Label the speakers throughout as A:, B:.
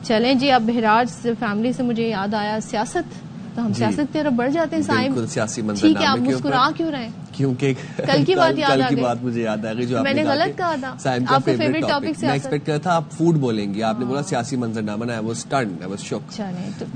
A: چلیں جی، اب بہراج فیملی سے مجھے یاد آیا سیاست، تو ہم سیاست کی طرف بڑھ جاتے ہیں. صاحب
B: سیاسی منظر
A: ٹھیک ہے، آپ مسکرا کیوں رہے ہیں؟
B: کیونکہ
A: کل کی بات یاد آ گئی.
B: بات مجھے یاد آ گئی جو
A: میں نے غلط کہا تھا. آپ کا فیوریٹ ٹاپک سیاست.
B: میں ایکسپیکٹ کر تھا آپ فوڈ بولیں گی، آپ نے بولا سیاسی منظرنامہ. I was stunned, I was shocked.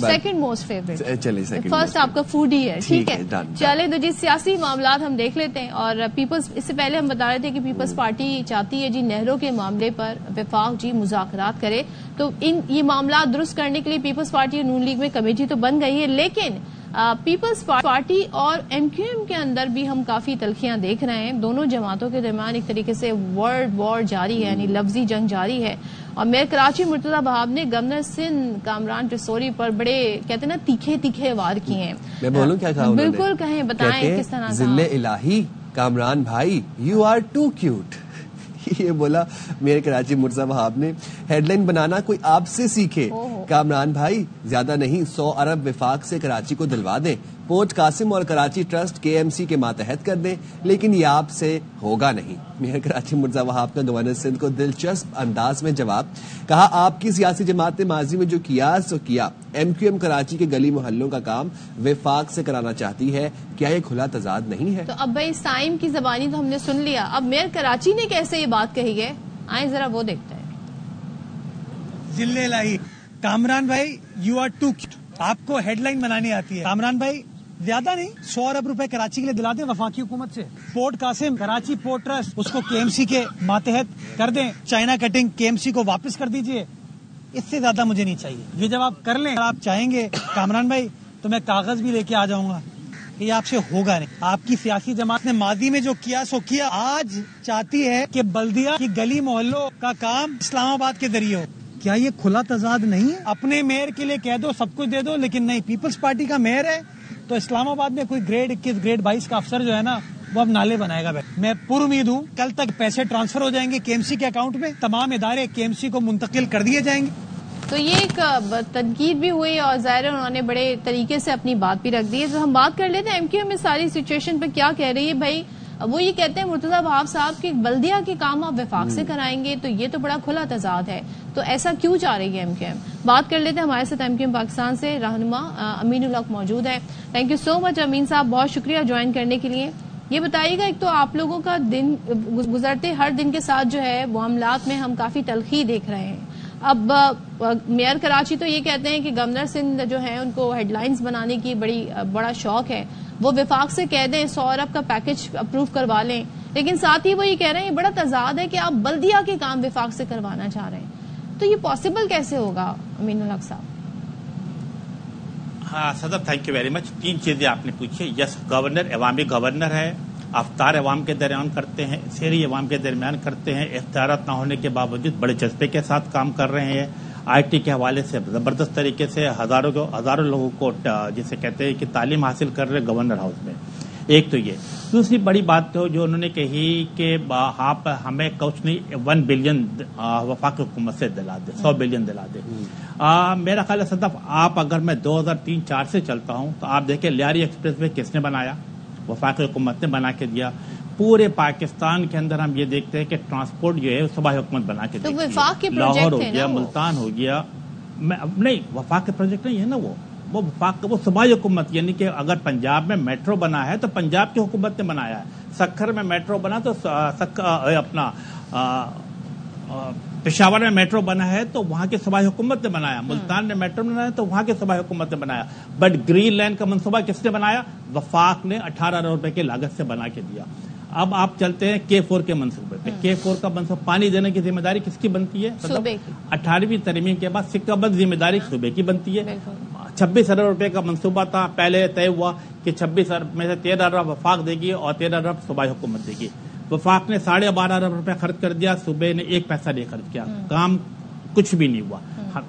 A: Second most favourite.
B: چلیے
A: فرسٹ آپ کا فوڈ ہی ہے. ٹھیک ہے چلے تو جی سیاسی معاملات ہم دیکھ لیتے ہیں. اور پیپلز، اس سے پہلے ہم بتا رہے تھے کہ پیپلز پارٹی چاہتی ہے جی نہروں کے معاملے پر وفاق جی مذاکرات کرے. تو یہ معاملات درست کرنے کے لیے پیپلز پارٹی اور نون لیگ میں کمیٹی تو بن گئی ہے، لیکن پیپلز پارٹی اور ایم کیو ایم کے اندر بھی ہم کافی تلخیاں دیکھ رہے ہیں. دونوں جماعتوں کے درمیان ایک طریقے سے ورڈ وار جاری ہے، یعنی لفظی جنگ جاری ہے. اور میئر کراچی مرتضی بہاب نے گورنر سندھ کامران ٹسوری پر بڑے کہتے ہیں نا تیکھے وار کیے ہیں.
B: میں بولوں کیا کہا؟
A: بالکل کہیں، بتائیں کس طرح.
B: ذل الہی کامران بھائی یو آر ٹو کیوٹ. یہ بولا میئر کراچی مرتضی بہاب نے. ہیڈ لائن بنانا کوئی آپ سے سیکھے کامران بھائی، زیادہ نہیں 100 ارب وفاق سے کراچی کو دلوا دیں. پورٹ قاسم اور کراچی ٹرسٹ KMC کے ماتحت کر دیں، لیکن یہ آپ سے ہوگا نہیں. میئر کراچی مرتضی بہاب کا گورنر سندھ کو دلچسپ انداز میں جواب. کہا آپ کی سیاسی جماعت نے ماضی میں جو کیا سو کیا. MQM کراچی کے گلی محلوں کا کام وفاق سے کرانا چاہتی ہے، کیا یہ کھلا تضاد نہیں ہے؟
A: تو اب بھائی سائم کی زبانی تو ہم نے سن لیا، اب میئر کراچی نے کیسے یہ بات کہی ہے، آئیں ذرا وہ دیکھتے ہیں.
C: ذل الہی کامران بھائی یو آر ٹو کیوٹ. آپ کو ہیڈ لائن بنانی آتی ہے. کامران بھائی زیادہ نہیں 100 ارب روپے کراچی کے لیے دلا دیں وفاقی حکومت سے. Port Qasim Karachi port trust اس کو KMC کے ماتحت کر دیں. چائنا کٹنگ KMC کو واپس کر دیجئے. اس سے زیادہ مجھے نہیں چاہیے. یہ جب آپ کر لیں، اگر آپ چاہیں گے کامران بھائی تو میں کاغذ بھی لے کے آ جاؤں گا. یہ آپ سے ہوگا نہیں. آپ کی سیاسی جماعت نے ماضی میں جو کیا سو کیا، آج چاہتی ہے کہ بلدیہ کی گلی محلوں کا کام اسلام آباد کے ذریعے ہو. کیا یہ کھلا تضاد نہیں ہے؟ اپنے میئر کے لیے کہہ دو سب کچھ دے دو، لیکن نہیں، پیپلز پارٹی کا میئر ہے تو اسلام آباد میں کوئی گریڈ 21 گریڈ 22 کا افسر جو ہے نا وہ اب نالے بنائے گا. میں پر امید ہوں کل تک پیسے ٹرانسفر ہو جائیں گے KMC کے اکاؤنٹ میں. تمام ادارے KMC کو منتقل کر دیے جائیں گے.
A: تو یہ ایک تنقید بھی ہوئی اور ظاہر انہوں نے بڑے طریقے سے اپنی بات بھی رکھ دی ہے. تو ہم بات کر لیتے ہیں MQM میں ساری سچویشن پہ کیا کہہ رہی ہے. بھائی وہ یہ کہتے ہیں مرتضی بہاب صاحب کہ بلدیہ کے کام آپ وفاق سے کرائیں گے، تو یہ تو بڑا کھلا تضاد ہے. تو ایسا کیوں چاہ رہی ہے MQM؟ بات کر لیتے ہیں ہمارے ساتھ MQM پاکستان سے رہنما امین الحق موجود ہے. تھینک یو سو مچ امین صاحب، بہت شکریہ جوائن کرنے کے لیے. یہ بتائیے گا، ایک تو آپ لوگوں کا دن گزرتے ہر دن کے ساتھ جو ہے معاملات میں ہم کافی تلخی دیکھ رہے ہیں. اب میئر کراچی تو یہ کہتے ہیں کہ گورنر سندھ جو ہیں ان کو ہیڈ لائنز بنانے کی بڑا شوق ہے، وہ وفاق سے کہہ دیں 100 ارب کا پیکج اپروو کروا لیں، لیکن ساتھ ہی وہ یہ کہہ رہے ہیں یہ بڑا تضاد ہے کہ آپ بلدیہ کے کام وفاق سے کروانا چاہ رہے ہیں. تو یہ پاسبل کیسے ہوگا امین الحق صاحب؟
D: ہاں صدر، تھینک یو ویری مچ. 3 چیزیں آپ نے پوچھی. یس، گورنر عوامی گورنر ہے، افطار عوام کے درمیان کرتے ہیں، سحری عوام کے درمیان کرتے ہیں. اختیارات نہ ہونے کے باوجود بڑے جذبے کے ساتھ کام کر رہے ہیں. IT کے حوالے سے زبردست طریقے سے ہزاروں لوگوں کو جسے کہتے ہیں کہ تعلیم حاصل کر رہے گورنر ہاؤس میں. ایک تو یہ. دوسری بڑی بات تو جو انہوں نے کہی کہ آپ ہمیں کچھ نہیں 1 بلین وفاق حکومت سے دلا دے، 100 بلین دلا دے. میرا خیال ہے صدف، آپ اگر میں 2003-04 سے چلتا ہوں تو آپ دیکھیں لیاری ایکسپریس وے کس نے بنایا؟ وفاقی حکومت نے بنا کے دیا. پورے پاکستان کے اندر ہم یہ دیکھتے ہیں کہ ٹرانسپورٹ جو ہے صوبائی حکومت بنا کے دیتی ہے. لاہور ہو گیا، ملتان ہو گیا. نہیں، وفاق کے پروجیکٹ نہیں ہے نا، وہ وفاق وہ صوبائی حکومت، یعنی کہ اگر پنجاب میں میٹرو بنا ہے تو پنجاب کی حکومت نے بنایا ہے. سکھر میں میٹرو بنا تو اپنا پشاور میں میٹرو بنا ہے تو وہاں کی صوبائی حکومت نے بنایا. ملتان میں میٹرو بنا ہے تو وہاں کی صوبائی حکومت نے بنایا. بٹ گرین لینڈ کا منصوبہ کس نے بنایا؟ وفاق نے 18 ارب روپے کی لاگت سے بنا کے دیا. اب آپ چلتے ہیں K4 کے منصوبے پہ. K4 کا منصوبہ پانی دینے کی ذمہ داری کس کی بنتی ہے؟ 18ویں ترمیم کے بعد سکہ بند ذمہ داری صوبے کی بنتی ہے. 26 ارب روپے کا منصوبہ تھا، پہلے طے ہوا کہ 26 ارب میں سے 13 ارب وفاق دے گی اور 13 ارب صوبائی حکومت دے گی. وفاق نے 12.5 ارب روپے خرچ کر دیا، صوبے نے 1 پیسہ نہیں خرچ کیا. کام کچھ بھی نہیں ہوا.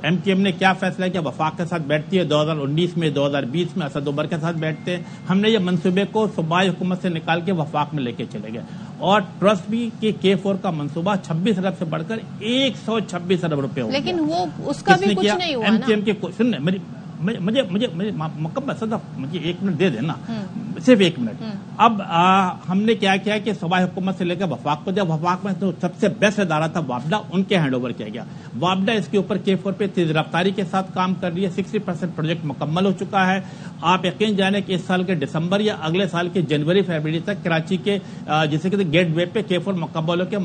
D: MQM نے کیا فیصلہ کیا؟ وفاق کے ساتھ بیٹھتی ہے 2019 میں، 2020 میں اسد عمر کے ساتھ بیٹھتے ہیں. ہم نے یہ منصوبے کو صوبائی حکومت سے نکال کے وفاق میں لے کے چلے گئے. اور ٹرسٹ بھی کہ K4 کا منصوبہ 26 ارب سے بڑھ کر 126 ارب روپے ہو گیا.
A: لیکن وہ اس کا بھی کچھ نہیں ہوا.
D: MQM کے سننے مجھے مکمل صدف مجھے 1 منٹ دے دینا. صرف 1 منٹ. اب ہم نے کیا کیا کہ صوبائی حکومت سے لے کر وفاق کو دیا. وفاق میں تو سب سے بیسٹ ادارہ تھا وابڈا, ان کے ہینڈ اوور کیا گیا. وابڈا اس کے اوپر K4 پہ تیز رفتاری کے ساتھ کام کر رہی ہے. 60% پروجیکٹ مکمل ہو چکا ہے. آپ یقین جانیں کہ اس سال کے دسمبر یا اگلے سال کے جنوری فروری تک کراچی کے جسے کہتے ہیں گیٹ وے پہ K4 مکمل ہو کے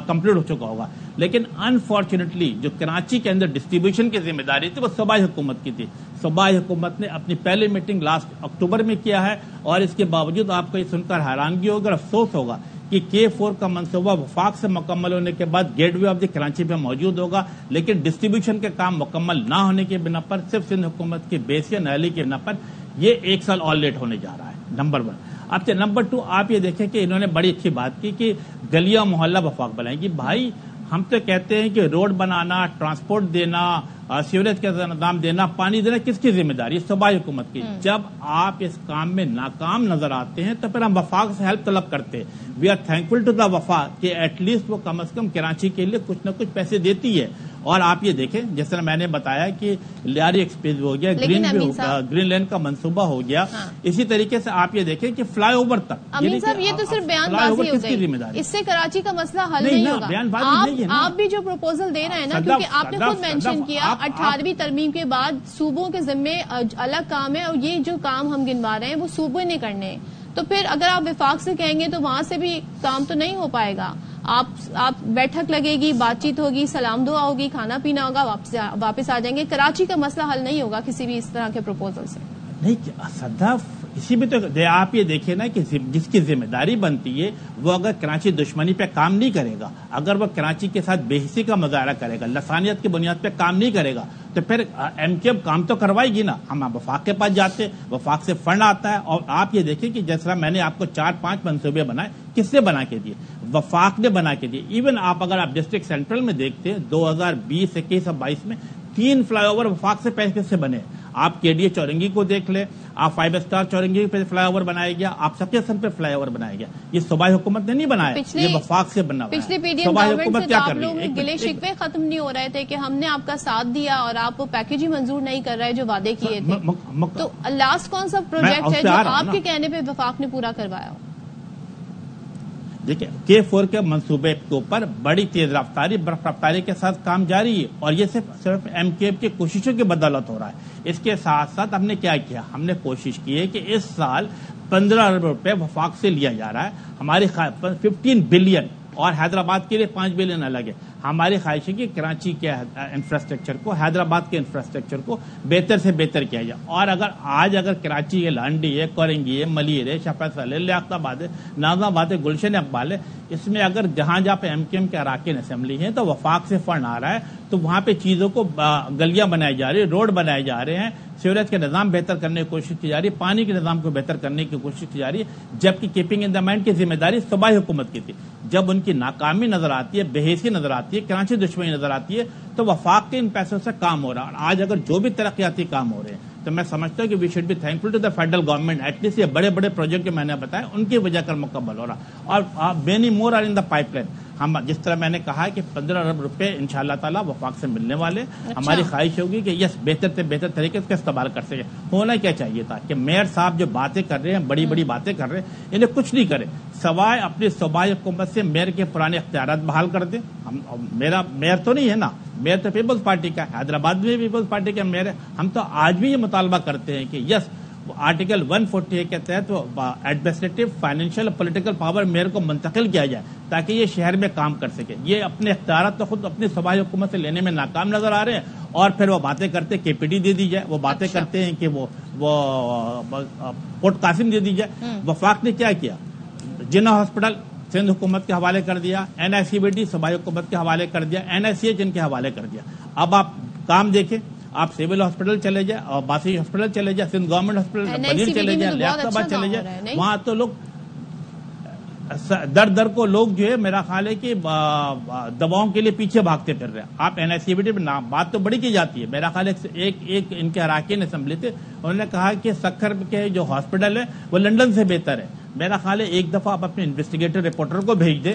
D: کمپلیٹ ہو چکا ہوگا. لیکن انفارچونیٹلی جو کراچی کے اندر ڈسٹریبیوشن کی ذمہ داری تھی وہ صوبائی حکومت کی تھی. صوبائی حکومت نے اپنی پہلی میٹنگ لاسٹ اکتوبر میں کیا ہے, اور اس کے باوجود آپ کو یہ سن کر حیرانگی ہوگی اور افسوس ہوگا کہ K4 کا منصوبہ وفاق سے مکمل ہونے کے بعد gateway of the Karachi پہ موجود ہوگا, لیکن ڈسٹریبیوشن کے کام مکمل نہ ہونے کی بنا پر صرف سندھ حکومت کی بیس یا نالی کی بنا پر یہ 1 سال اور لیٹ ہونے جا رہا ہے. نمبر 1. اب نمبر 2, آپ یہ دیکھیں کہ انہوں نے بڑی اچھی بات کی کہ گلیاں محلہ وفاق بنائیں گی. بھائی ہم تو کہتے ہیں کہ روڈ بنانا, ٹرانسپورٹ دینا, سیوریج کا نظام دینا, پانی دینا کس کی ذمہ داری؟ صوبائی حکومت کی. جب آپ اس کام میں ناکام نظر آتے ہیں تو پھر ہم وفاق سے ہیلپ طلب کرتے ہیں. We are thankful to the وفاق کہ ایٹ لیسٹ وہ کم از کم کراچی کے لیے کچھ نہ کچھ پیسے دیتی ہے. اور آپ یہ دیکھیں جس طرح میں نے بتایا کہ لیاری ایکسپریس ہو گیا, گرین لین کا منصوبہ ہو گیا, اسی طریقے سے آپ یہ دیکھیں کہ فلائی اوور تک.
A: امین صاحب یہ تو صرف بیان بازی ہو گئی, اس سے کراچی کا مسئلہ حل نہیں ہوگا. آپ بھی جو پروپوزل دے رہے ہیں نا, کیونکہ آپ نے خود مینشن کیا 18ویں ترمیم کے بعد صوبوں کے ذمے الگ کام ہے, اور یہ جو کام ہم گنوا رہے ہیں وہ صوبے نے کرنے ہیں. تو پھر اگر آپ وفاق سے کہیں گے تو وہاں سے بھی کام تو نہیں ہو پائے گا. آپ بیٹھک لگے گی, بات چیت ہوگی, سلام دعا ہوگی, کھانا پینا ہوگا, واپس آ جائیں گے. کراچی کا مسئلہ حل نہیں ہوگا کسی بھی اس طرح کے پروپوزل سے.
D: نہیں صدف, اسی میں تو آپ یہ دیکھیں نا کہ جس کی ذمہ داری بنتی ہے وہ اگر کراچی دشمنی پہ کام نہیں کرے گا, اگر وہ کراچی کے ساتھ بے حسی کا مظاہرہ کرے گا, لسانیت کی بنیاد پہ کام نہیں کرے گا, تو پھر MKM کام تو کروائے گی نا. ہم وفاق کے پاس جاتے, وفاق سے فنڈ آتا ہے. اور آپ یہ دیکھیں کہ جیسا میں نے آپ کو 4-5 منصوبے بنائے, کس نے بنا کے دیے؟ وفاق نے بنا کے دیے. ایون آپ اگر آپ ڈسٹرکٹ سینٹرل میں دیکھتے ہیں 2020, 21 اور 22 میں 3 فلائی اوور وفاق سے پیسے سے بنے. آپ KDA چورنگی کو دیکھ لیں, آپ 5 اسٹار چورنگی پہ فلائی اوور بنایا گیا, آپ سقی حسن پہ فلائی اوور بنایا گیا. یہ صوبائی حکومت نے نہیں بنایا, یہ وفاق سے بنا.
A: پچھلی PDM گورنمنٹ سے تو آپ لوگ گلے شکوے ختم نہیں ہو رہے تھے کہ ہم نے آپ کا ساتھ دیا اور آپ وہ پیکیج ہی منظور نہیں کر رہے جو وعدے کیے تھے. تو لاسٹ کون سا پروجیکٹ ہے جو آپ کے کہنے پہ وفاق نے پورا کروایا ہو؟
D: دیکھیں K4 کے منصوبے کے اوپر بڑی تیز رفتاری, برف رفتاری کے ساتھ کام جاری ہے, اور یہ صرف MKM کی کوششوں کی بدولت ہو رہا ہے. اس کے ساتھ ساتھ ہم نے کیا کیا, ہم نے کوشش کی ہے کہ اس سال 15 ارب روپے وفاق سے لیا جا رہا ہے. ہماری 15 بلین اور حیدرآباد کے لیے 5 بلین الگ ہے. ہماری خواہش ہے کہ کراچی کے انفراسٹرکچر کو, حیدرآباد کے انفراسٹرکچر کو بہتر سے بہتر کیا جائے. اور اگر کراچی ہے, لانڈی ہے, کورنگی ہے, ملیر ہے, شاہ فیصل ہے, لیاقت آباد ہے, نازم آباد ہے, گلشن اقبال ہے, اس میں اگر جہاں پہ MKM کے اراکین اسمبلی ہیں تو وفاق سے فنڈ آ رہا ہے, تو وہاں پہ چیزوں کو گلیاں بنائی جا رہی ہیں, روڈ بنائے جا رہے ہیں, سیوریج کا نظام بہتر کرنے کی کوشش کی جا رہی ہے, پانی کے نظام کو بہتر کرنے کی کوشش کی جا رہی ہے. جبکہ کیپنگ ان دا مائنڈ کی ذمہ داری صوبائی حکومت کی تھی. جب ان کی ناکامی نظر آتی ہے, بے حیثی نظر آتی ہے, کراچی دشمنی نظر آتی ہے, تو وفاق کے ان پیسوں سے کام ہو رہا ہے. اور آج اگر جو بھی ترقیاتی کام ہو رہے ہیں تو میں سمجھتا ہوں کہ we should be thankful to the federal government. At least یہ بڑے بڑے پروجیکٹ جو میں نے بتایا ان کی وجہ کر مکمل ہو رہا. اور many more are in the pipeline. ہم جس طرح میں نے کہا کہ 15 ارب روپے انشاءاللہ تعالی وفاق سے ملنے والے. ہماری خواہش ہوگی کہ یس بہتر سے بہتر طریقے سے استعمال کر سکے. ہونا کیا چاہیے تھا کہ میئر صاحب جو باتیں کر رہے ہیں, بڑی بڑی باتیں کر رہے ہیں, انہیں کچھ نہیں کرے سوائے اپنی صوبائی حکومت سے میئر کے پرانے اختیارات بحال کر دیں. میرا میئر تو نہیں ہے نا, میئر تو پیپلز پارٹی کا, حیدرآباد میں پیپلز پارٹی کا میئر ہے. ہم تو آج بھی یہ مطالبہ کرتے ہیں کہ یس آرٹیکل 140 کے تحت ایڈمنسٹریٹو, فائنینشیل اور پولیٹیکل پاور میئر کو منتقل کیا جائے تاکہ یہ شہر میں کام کر سکے. یہ اپنے اختیارات تو خود اپنی صوبائی حکومت سے لینے میں ناکام نظر آ رہے ہیں, اور پھر وہ باتیں کرتے KPD دے دی جائے, وہ باتیں کرتے ہیں کہ وہ پورٹ قاسم دے دی جائے. وفاق نے کیا کیا, جناح ہاسپٹل سندھ حکومت کے حوالے کر دیا, NICVT صوبائی حکومت کے حوالے کر دیا, NICH ان کے حوالے کر دیا. اب آپ کام دیکھیں, آپ سول ہاسپٹل چلے جائیں, اور باسی ہاسپٹل چلے جائیں, سندھ گورنمنٹ ہاسپٹل بلیر چلے جائیں, لیاقت آباد چلے جائیں, وہاں تو لوگ در کو لوگ جو ہے میرا خیال ہے کہ دواؤں کے لیے پیچھے بھاگتے پھر رہے ہیں. آپ NICVT پہ بات تو بڑی کی جاتی ہے. میرا خیال ہے ایک ان کے اراکین اسمبلی تھے, انہوں نے کہا کہ سکھر کے جو ہاسپٹل ہے وہ لندن سے بہتر ہے. میرا خیال ہے ایک دفعہ آپ اپنے انویسٹیگیٹر رپورٹر کو بھیج دیں,